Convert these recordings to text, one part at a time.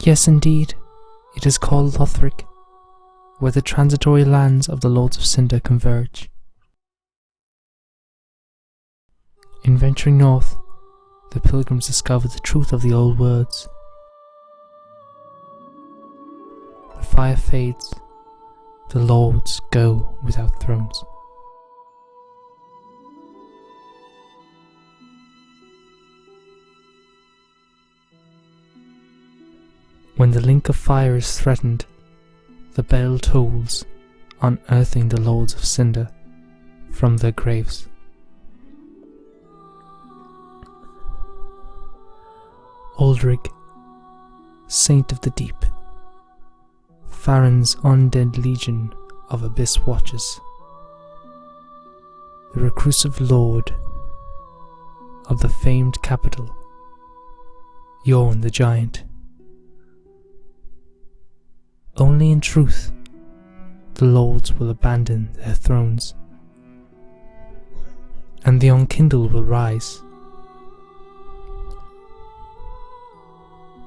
Yes, indeed, it is called Lothric, where the transitory lands of the Lords of Cinder converge. In venturing north, the pilgrims discover the truth of the old words. The fire fades, the lords go without thrones. When the link of fire is threatened, the bell tolls, unearthing the Lords of Cinder from their graves. Aldrig, Saint of the Deep, Farron's undead legion of Abyss Watchers, the Reclusive Lord of the famed capital, Yorn the Giant. Only in truth, the lords will abandon their thrones, and the unkindled will rise.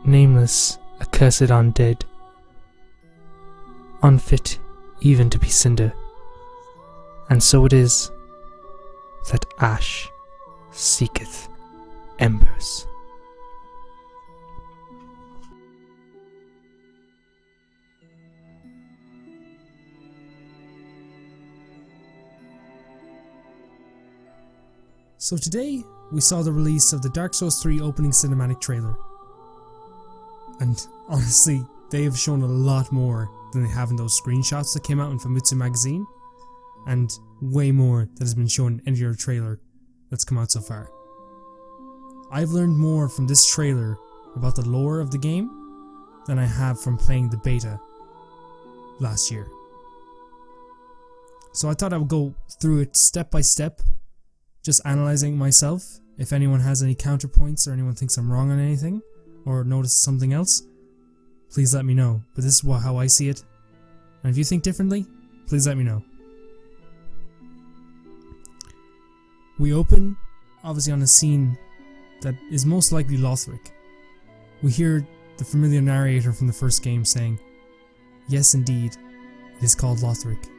Nameless, accursed undead, unfit even to be cinder, and so it is that ash seeketh embers. So today, we saw the release of the Dark Souls 3 opening cinematic trailer. And honestly, they have shown a lot more than they have in those screenshots that came out in Famitsu magazine, and way more that has been shown in any other trailer that's come out so far. I've learned more from this trailer about the lore of the game than I have from playing the beta last year. So I thought I would go through it step by step, just analysing myself. If anyone has any counterpoints or anyone thinks I'm wrong on anything or notices something else, please let me know. But this is how I see it, and if you think differently, please let me know. We open obviously on a scene that is most likely Lothric. We hear the familiar narrator from the first game saying, "Yes, indeed, it is called Lothric,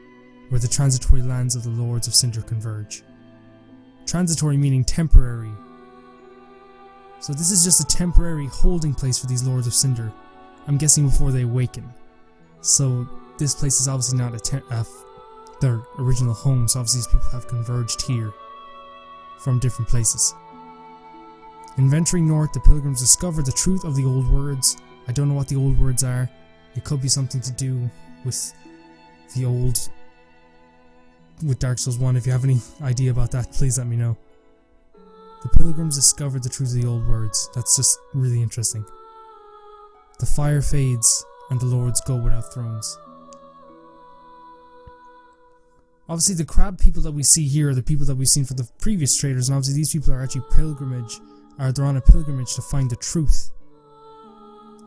where the transitory lands of the Lords of Cinder converge." Transitory meaning temporary. So this is just a temporary holding place for these Lords of Cinder. I'm guessing before they awaken. So this place is obviously not their original home, so obviously these people have converged here from different places. In venturing north, the pilgrims discover the truth of the old words. I don't know what the old words are. It could be something to do with the old, with Dark Souls 1. If you have any idea about that, please let me know. The pilgrims discovered the truth of the old words. That's just really interesting. The fire fades and the lords go without thrones. Obviously the crab people that we see here are the people that we've seen for the previous trailers, and obviously these people are actually they're on a pilgrimage to find the truth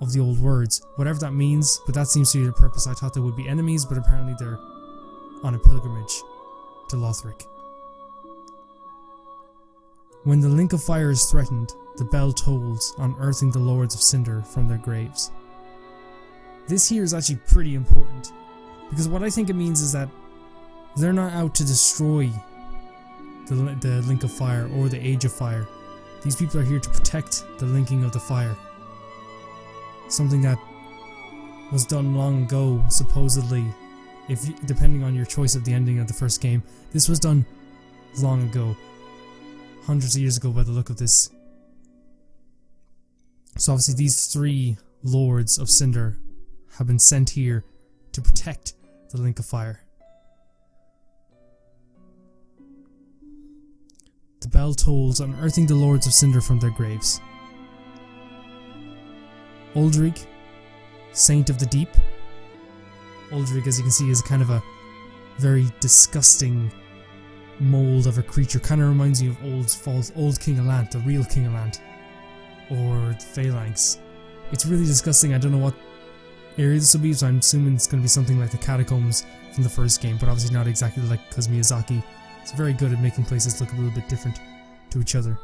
of the old words. Whatever that means, but that seems to be their purpose. I thought they would be enemies, but apparently they're on a pilgrimage to Lothric. When the link of fire is threatened, the bell tolls, unearthing the Lords of Cinder from their graves. This here is actually pretty important, because what I think it means is that they're not out to destroy the link of fire or the age of fire. These people are here to protect the linking of the fire. Something that was done long ago, supposedly, depending on your choice of the ending of the first game. This was done long ago, hundreds of years ago by the look of this. So obviously these three Lords of Cinder have been sent here to protect the link of fire. The bell tolls, unearthing the Lords of Cinder from their graves. Aldrig, Saint of the Deep. Aldrig, as you can see, is kind of a very disgusting mold of a creature. Kind of reminds you of old King Alant, the real King Alant, or Phalanx. It's really disgusting. I don't know what area this will be, so I'm assuming it's going to be something like the catacombs from the first game, but obviously not exactly like, because Miyazaki is very good at making places look a little bit different to each other.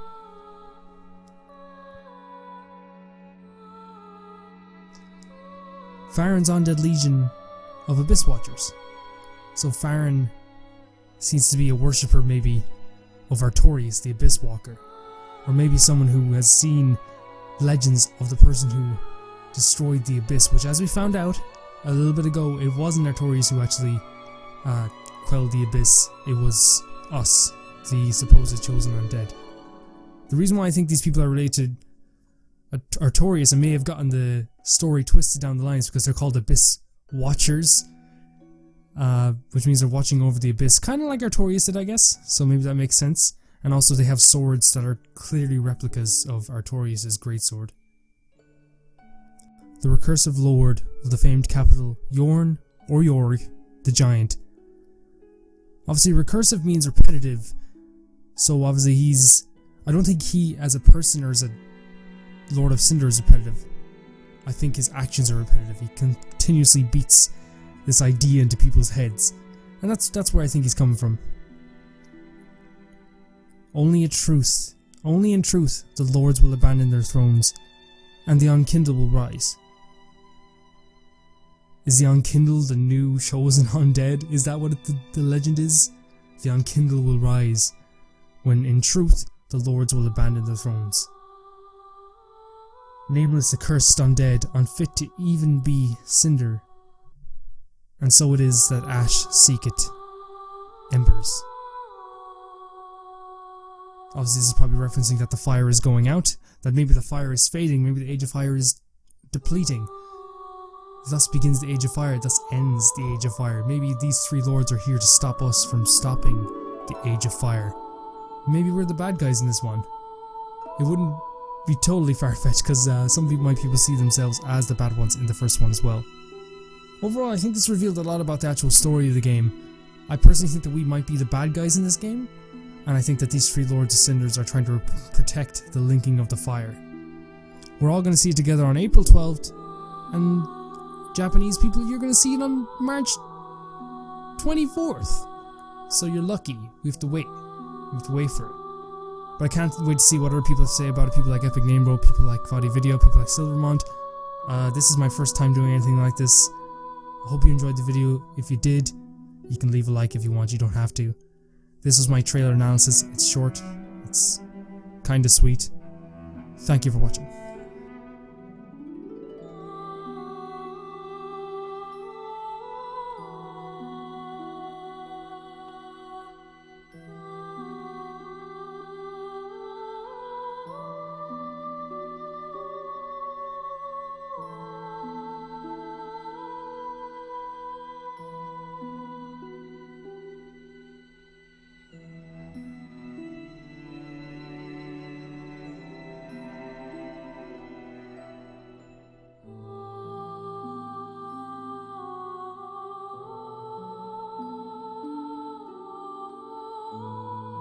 Farron's undead legion of Abyss Watchers. So Farron seems to be a worshipper maybe of Artorias, the Abyss Walker. Or maybe someone who has seen legends of the person who destroyed the Abyss, which, as we found out a little bit ago, it wasn't Artorias who actually quelled the Abyss. It was us, the supposed chosen undead. The reason why I think these people are related to Artorias and may have gotten the story twisted down the line is because they're called Abyss Watchers, which means they're watching over the Abyss, kind of like Artorias did, I guess, so maybe that makes sense. And also they have swords that are clearly replicas of Artorias' greatsword. The recursive lord of the famed capital, Yorn, or Yorg, the giant. Obviously recursive means repetitive, so obviously I don't think he as a person or as a Lord of Cinder is repetitive. I think his actions are repetitive. He continuously beats this idea into people's heads. And that's where I think he's coming from. Only in truth, the lords will abandon their thrones, and the unkindled will rise. Is the unkindled the new chosen undead? Is that what the legend is? The unkindled will rise, when in truth the lords will abandon their thrones. Nameless, accursed undead, unfit to even be cinder. And so it is that ash seeketh embers. Obviously this is probably referencing that the fire is going out, that maybe the fire is fading, maybe the age of fire is depleting. Thus begins the age of fire, thus ends the age of fire. Maybe these three lords are here to stop us from stopping the age of fire. Maybe we're the bad guys in this one. It wouldn't be totally far-fetched because some people might see themselves as the bad ones in the first one as well. Overall, I think this revealed a lot about the actual story of the game. I personally think that we might be the bad guys in this game, and I think that these three Lords of Cinders are trying to protect the linking of the fire. We're all going to see it together on April 12th, and Japanese people, you're going to see it on March 24th. So you're lucky. We have to wait. We have to wait for it. But I can't wait to see what other people have to say about it. People like Epic Name Bro, people like Foddy Video, people like Silvermont. This is my first time doing anything like this. I hope you enjoyed the video. If you did, you can leave a like if you want. You don't have to. This was my trailer analysis. It's short. It's kinda sweet. Thank you for watching.